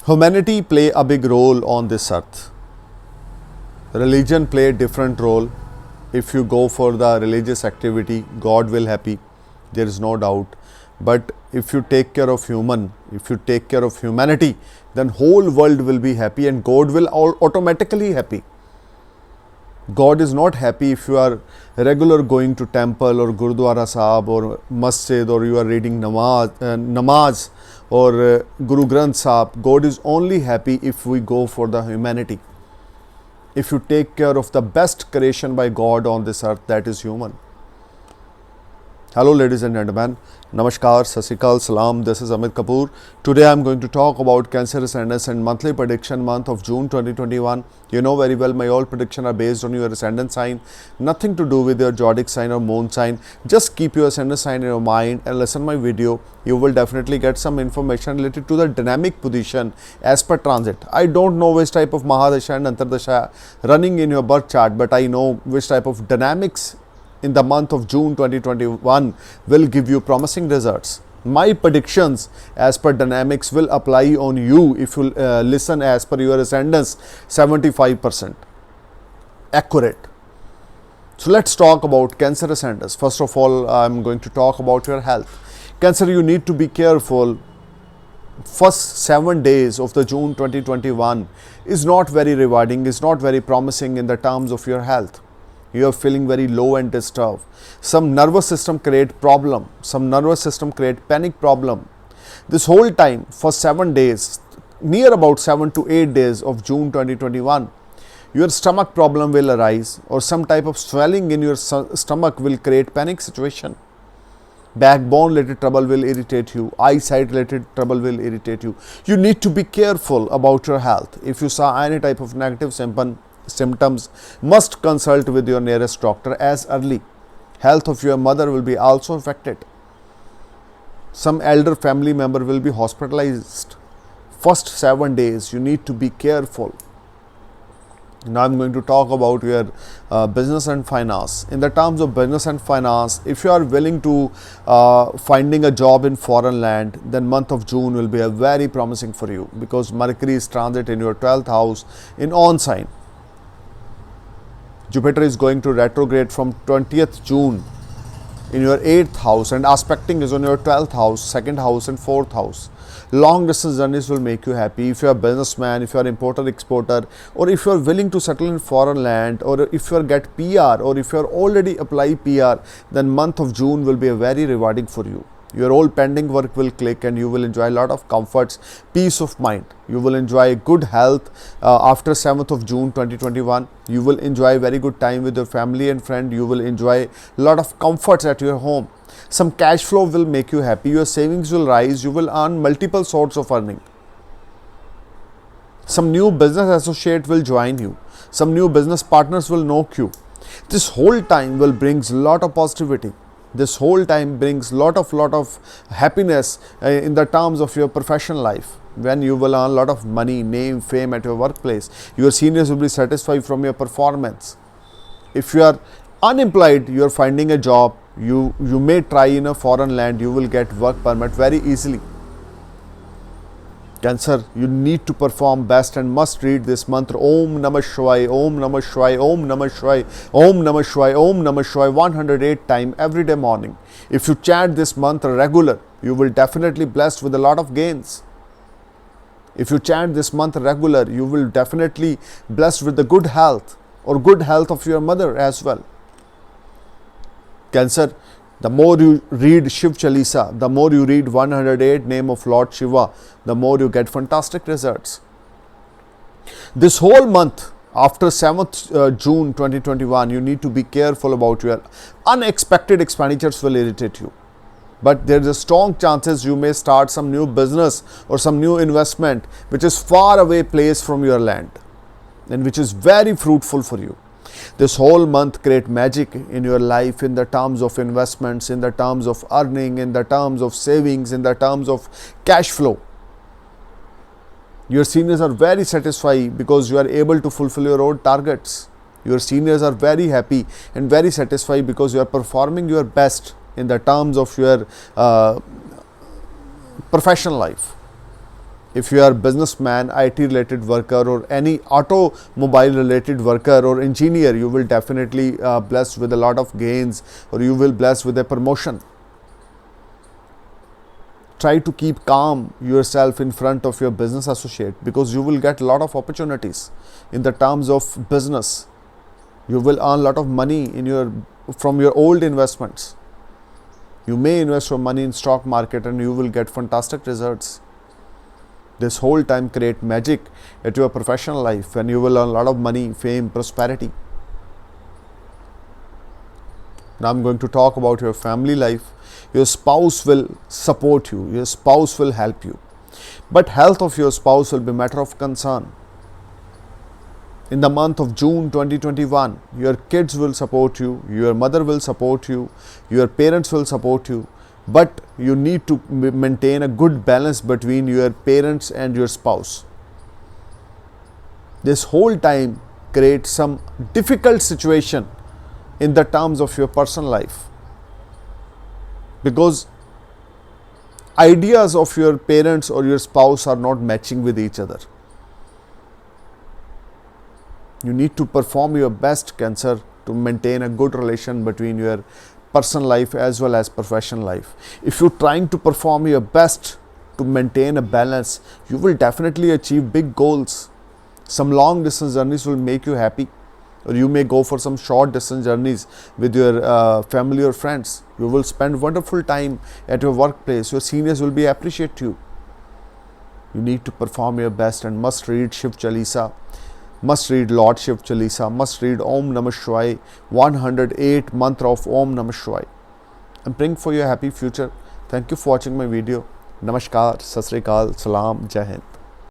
Humanity play a big role on this earth. Religion play a different role. If you go for the religious activity, God will happy. There is no doubt. But if you take care of human, if you take care of humanity, then whole world will be happy and God will automatically happy. God is not happy if you are regular going to temple or Gurudwara Sahib or Masjid, or you are reading namaz or Guru Granth Sahib. God is only happy if we go for the humanity. If you take care of the best creation by God on this earth, that is human. Hello ladies and gentlemen, Namaskar, Sat Sri Akal, Salam, this is Amit Kapoor. Today I am going to talk about Cancer Ascendant monthly prediction month of June 2021. You know very well my all prediction are based on your ascendant sign, nothing to do with your zodiac sign or moon sign. Just keep your ascendant sign in your mind and listen my video. You will definitely get some information related to the dynamic position as per transit. I don't know which type of Mahadasha and Antardasha running in your birth chart, but I know which type of dynamics in the month of June 2021 will give you promising results. My predictions as per dynamics will apply on you if you listen as per your ascendants 75% accurate. So let's talk about Cancer ascendants. First of all, I'm going to talk about your health. Cancer, you need to be careful. First 7 days of the June 2021 is not very rewarding, is not very promising in the terms of your health. You are feeling very low and disturbed. Some nervous system create problem. Some nervous system create panic problem. This whole time for 7 days, near about 7 to 8 days of June 2021, your stomach problem will arise or some type of swelling in your stomach will create panic situation. Backbone related trouble will irritate you. Eyesight related trouble will irritate you. You need to be careful about your health. If you saw any type of negative symptoms, must consult with your nearest doctor as early. Health of your mother will be also affected. Some elder family member will be hospitalized. First 7 days you need to be careful. Now I'm going to talk about your business and finance. In the terms of business and finance, if you are willing to finding a job in foreign land, then month of June will be a very promising for you, because Mercury is transit in your 12th house in on sign. Jupiter is going to retrograde from 20th June in your 8th house, and aspecting is on your 12th house, 2nd house and 4th house. Long distance journeys will make you happy. If you are a businessman, if you are importer exporter, or if you are willing to settle in foreign land, or if you are get PR, or if you are already apply PR, then month of June will be a very rewarding for you. Your all pending work will click and you will enjoy a lot of comforts, peace of mind. You will enjoy good health after 7th of June 2021. You will enjoy very good time with your family and friend. You will enjoy a lot of comforts at your home. Some cash flow will make you happy. Your savings will rise. You will earn multiple sorts of earning. Some new business associate will join you. Some new business partners will know you. This whole time will brings a lot of positivity. This whole time brings lot of happiness in the terms of your professional life, when you will earn a lot of money, name, fame at your workplace. Your seniors will be satisfied from your performance. If you are unemployed, you are finding a job, you may try in a foreign land, you will get work permit very easily. Cancer, you need to perform best and must read this mantra Om Namah Shivaya, Om Namah Shivaya, Om Namah Shivaya, Om Namah Shivaya, Om Namah Shivaya 108 times every day morning. If you chant this mantra regular, you will definitely blessed with a lot of gains. If you chant this mantra regular, you will definitely blessed with the good health or good health of your mother as well. Cancer, the more you read Shiv Chalisa, the more you read 108 name of Lord Shiva, the more you get fantastic results. This whole month after 7th June 2021, you need to be careful about your unexpected expenditures will irritate you. But there is a strong chances you may start some new business or some new investment which is far away place from your land and which is very fruitful for you. This whole month create magic in your life in the terms of investments, in the terms of earning, in the terms of savings, in the terms of cash flow. Your seniors are very satisfied because you are able to fulfill your own targets. Your seniors are very happy and very satisfied because you are performing your best in the terms of your professional life. If you are businessman, IT related worker, or any automobile related worker or engineer, you will definitely blessed with a lot of gains, or you will blessed with a promotion. Try to keep calm yourself in front of your business associate, because you will get a lot of opportunities in the terms of business. You will earn a lot of money from your old investments. You may invest your money in stock market and you will get fantastic results. This whole time create magic at your professional life, when you will earn a lot of money, fame, prosperity. Now I'm going to talk about your family life. Your spouse will support you. Your spouse will help you. But health of your spouse will be matter of concern. In the month of June 2021, your kids will support you, your mother will support you, your parents will support you. But you need to maintain a good balance between your parents and your spouse. This whole time creates some difficult situation in the terms of your personal life, because ideas of your parents or your spouse are not matching with each other. You need to perform your best, Cancer, to maintain a good relation between your personal life as well as professional life. If you're trying to perform your best to maintain a balance, you will definitely achieve big goals. Some long distance journeys will make you happy, or you may go for some short distance journeys with your family or friends. You will spend wonderful time at your workplace. Your seniors will be appreciate you. You need to perform your best and must read Shiv Chalisa, must read Lord Shiv Chalisa, must read Om Namah Shivaya, 108 mantra of Om Namah Shivaya. I'm praying for your happy future. Thank you for watching my video. Namaskar, Sat Sri Akal, Salam, Jai Hind.